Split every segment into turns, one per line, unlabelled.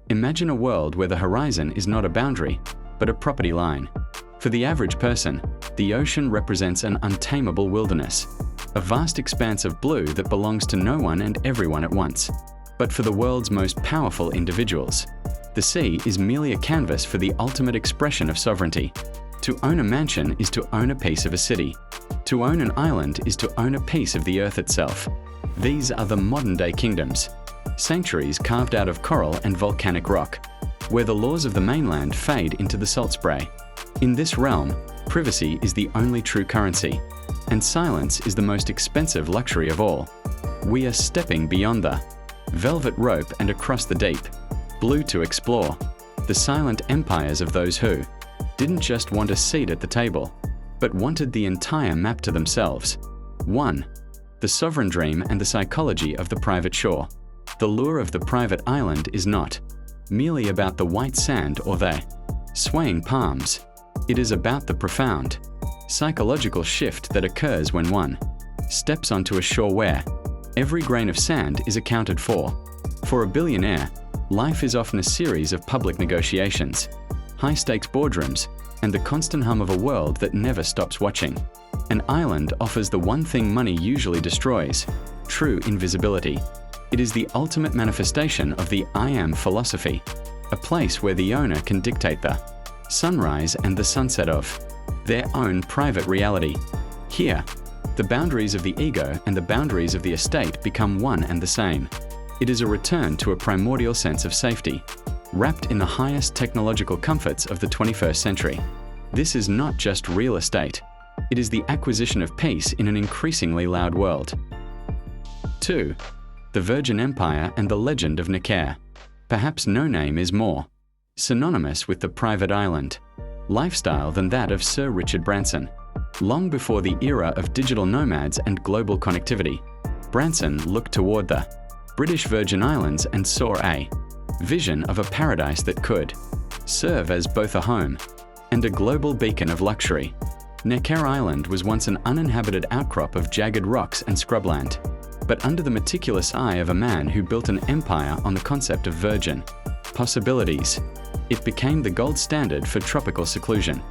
Imagine a world where the horizon is not a boundary, but a property line. For the average person, the ocean represents an untamable wilderness, a vast expanse of blue that belongs to no one and everyone at once. But for the world's most powerful individuals, the sea is merely a canvas for the ultimate expression of sovereignty. To own a mansion is to own a piece of a city. To own an island is to own a piece of the earth itself. These are the modern-day kingdoms, sanctuaries carved out of coral and volcanic rock, where the laws of the mainland fade into the salt spray. In this realm, privacy is the only true currency, and silence is the most expensive luxury of all. We are stepping beyond the velvet rope and across the deep blue to explore the silent empires of those who didn't just want a seat at the table, but wanted the entire map to themselves. 1. The sovereign dream and the psychology of the private shore. The lure of the private island is not merely about the white sand or the swaying palms. It is about the profound psychological shift that occurs when one steps onto a shore where every grain of sand is accounted for. For a billionaire, life is often a series of public negotiations, high-stakes boardrooms, and the constant hum of a world that never stops watching. An island offers the one thing money usually destroys: true invisibility. It is the ultimate manifestation of the I am philosophy, a place where the owner can dictate the sunrise and the sunset of their own private reality. Here, the boundaries of the ego and the boundaries of the estate become one and the same. It is a return to a primordial sense of safety, wrapped in the highest technological comforts of the 21st century. This is not just real estate. It is the acquisition of peace in an increasingly loud world. 2. The Virgin Empire and the Legend of Necker. Perhaps no name is more synonymous with the private island lifestyle than that of Sir Richard Branson. Long before the era of digital nomads and global connectivity, Branson looked toward the British Virgin Islands and saw a vision of a paradise that could serve as both a home and a global beacon of luxury. Necker Island was once an uninhabited outcrop of jagged rocks and scrubland, but under the meticulous eye of a man who built an empire on the concept of virgin possibilities, it became the gold standard for tropical seclusion.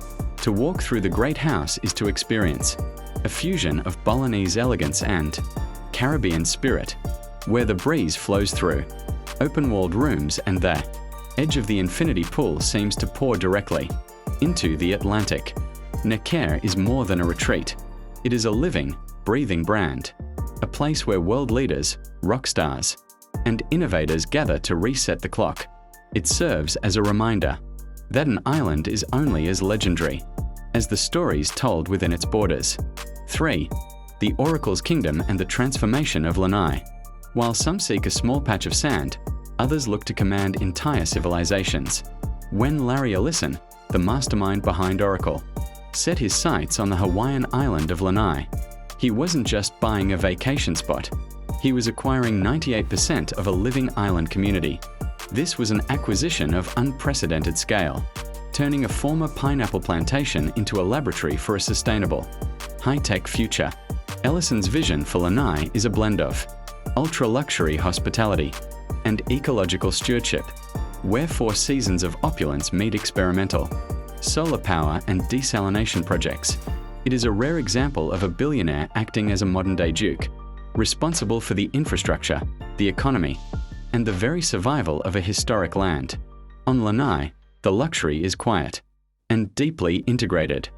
To walk through the Great House is to experience a fusion of Balinese elegance and Caribbean spirit, where the breeze flows through open-walled rooms and the edge of the infinity pool seems to pour directly into the Atlantic. Necker is more than a retreat. It is a living, breathing brand, a place where world leaders, rock stars, and innovators gather to reset the clock. It serves as a reminder that an island is only as legendary as the stories told within its borders. 3. The Oracle's Kingdom and the Transformation of Lanai. While some seek a small patch of sand, others look to command entire civilizations. When Larry Ellison, the mastermind behind Oracle, set his sights on the Hawaiian island of Lanai, he wasn't just buying a vacation spot. He was acquiring 98% of a living island community. This was an acquisition of unprecedented scale, turning a former pineapple plantation into a laboratory for a sustainable, high-tech future. Ellison's vision for Lanai is a blend of ultra-luxury hospitality and ecological stewardship, where 4 seasons of opulence meet experimental solar power and desalination projects. It is a rare example of a billionaire acting as a modern-day duke, responsible for the infrastructure, the economy, and the very survival of a historic land. On Lanai, the luxury is quiet and deeply integrated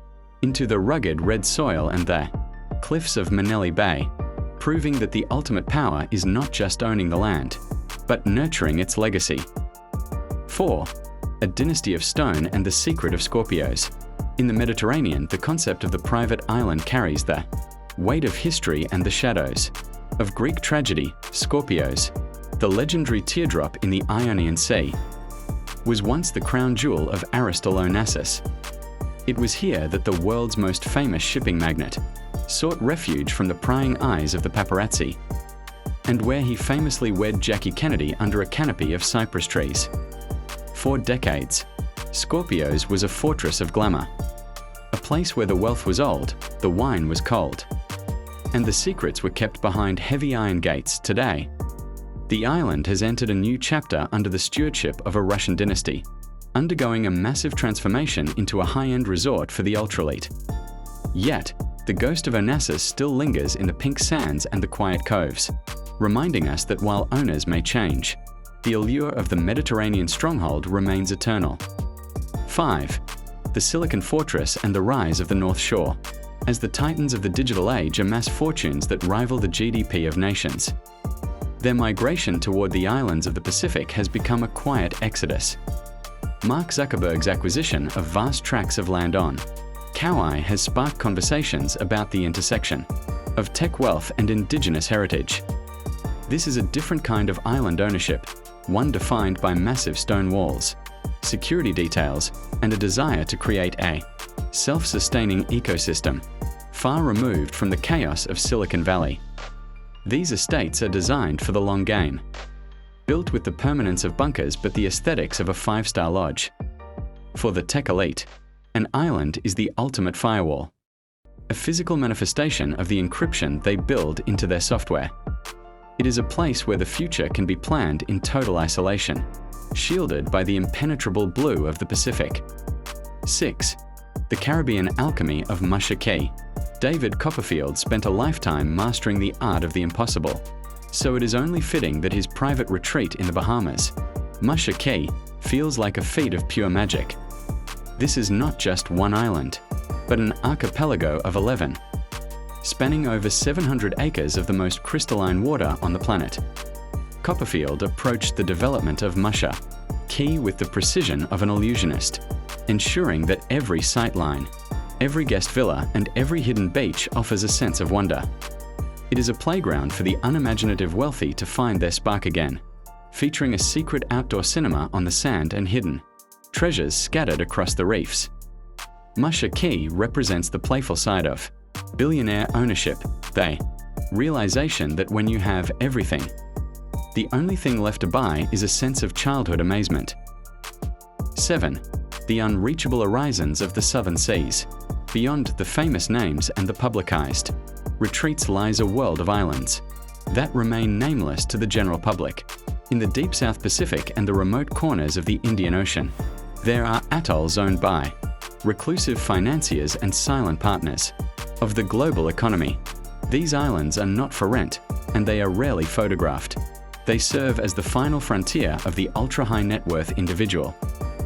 into the rugged red soil and the cliffs of Manele Bay, proving that the ultimate power is not just owning the land, but nurturing its legacy. 4. A dynasty of stone and the secret of Scorpios. In the Mediterranean, the concept of the private island carries the weight of history and the shadows of Greek tragedy. Scorpios, the legendary teardrop in the Ionian Sea, was once the crown jewel of Aristotle Onassis. It was here that the world's most famous shipping magnate sought refuge from the prying eyes of the paparazzi, and where he famously wed Jackie Kennedy under a canopy of cypress trees. For decades, Scorpios was a fortress of glamour, a place where the wealth was old, the wine was cold, and the secrets were kept behind heavy iron gates. Today, The island has entered a new chapter under the stewardship of a Russian dynasty, undergoing a massive transformation into a high-end resort for the ultralite. Yet, the ghost of Onassis still lingers in the pink sands and the quiet coves, reminding us that while owners may change, the allure of the Mediterranean stronghold remains eternal. 5. The Silicon Fortress and the rise of the North Shore, as the titans of the digital age amass fortunes that rival the GDP of nations. Their migration toward the islands of the Pacific has become a quiet exodus. Mark Zuckerberg's acquisition of vast tracts of land on Kauai has sparked conversations about the intersection of tech wealth and indigenous heritage. This is a different kind of island ownership, one defined by massive stone walls, security details, and a desire to create a self-sustaining ecosystem, far removed from the chaos of Silicon Valley. These estates are designed for the long game, built with the permanence of bunkers but the aesthetics of a five-star lodge. For the tech elite, an island is the ultimate firewall, a physical manifestation of the encryption they build into their software. It is a place where the future can be planned in total isolation, shielded by the impenetrable blue of the Pacific. 6. The Caribbean alchemy of Musha Key. David Copperfield spent a lifetime mastering the art of the impossible, so it is only fitting that his private retreat in the Bahamas, Musha Key, feels like a feat of pure magic. This is not just one island, but an archipelago of 11, spanning over 700 acres of the most crystalline water on the planet. Copperfield approached the development of Musha Key with the precision of an illusionist, ensuring that every sightline, every guest villa, and every hidden beach offers a sense of wonder. It is a playground for the unimaginative wealthy to find their spark again, featuring a secret outdoor cinema on the sand and hidden treasures scattered across the reefs. Musha Key represents the playful side of billionaire ownership, the realization that when you have everything, the only thing left to buy is a sense of childhood amazement. 7. The unreachable horizons of the southern seas. Beyond the famous names and the publicized retreats lies a world of islands that remain nameless to the general public. In the deep South Pacific and the remote corners of the Indian Ocean, there are atolls owned by reclusive financiers and silent partners of the global economy. These islands are not for rent, and they are rarely photographed. They serve as the final frontier of the ultra-high net worth individual,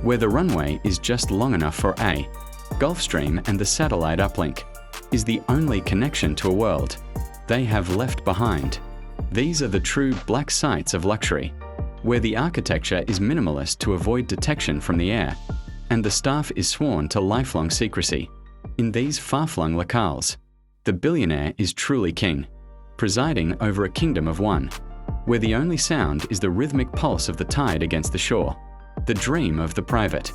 where the runway is just long enough for a Gulfstream and the satellite uplink is the only connection to a world they have left behind. These are the true black sites of luxury, where the architecture is minimalist to avoid detection from the air, and the staff is sworn to lifelong secrecy. In these far-flung locales, the billionaire is truly king, presiding over a kingdom of one, where the only sound is the rhythmic pulse of the tide against the shore. The dream of the private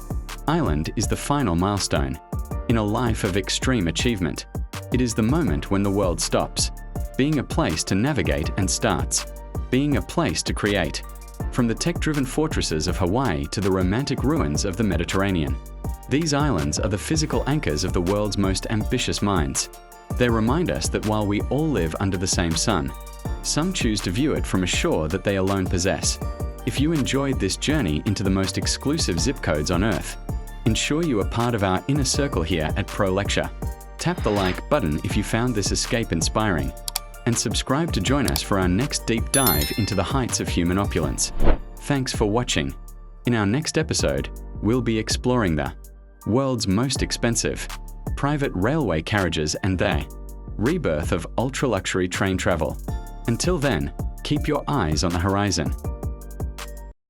island is the final milestone in a life of extreme achievement. It is the moment when the world stops being a place to navigate and starts being a place to create. From the tech-driven fortresses of Hawaii to the romantic ruins of the Mediterranean, these islands are the physical anchors of the world's most ambitious minds. They remind us that while we all live under the same sun, some choose to view it from a shore that they alone possess. If you enjoyed this journey into the most exclusive zip codes on Earth, ensure you are part of our inner circle here at Pro Lecture. Tap the like button if you found this escape inspiring, and subscribe to join us for our next deep dive into the heights of human opulence. Thanks for watching. In our next episode, we'll be exploring the world's most expensive private railway carriages and the rebirth of ultra-luxury train travel. Until then, keep your eyes on the horizon.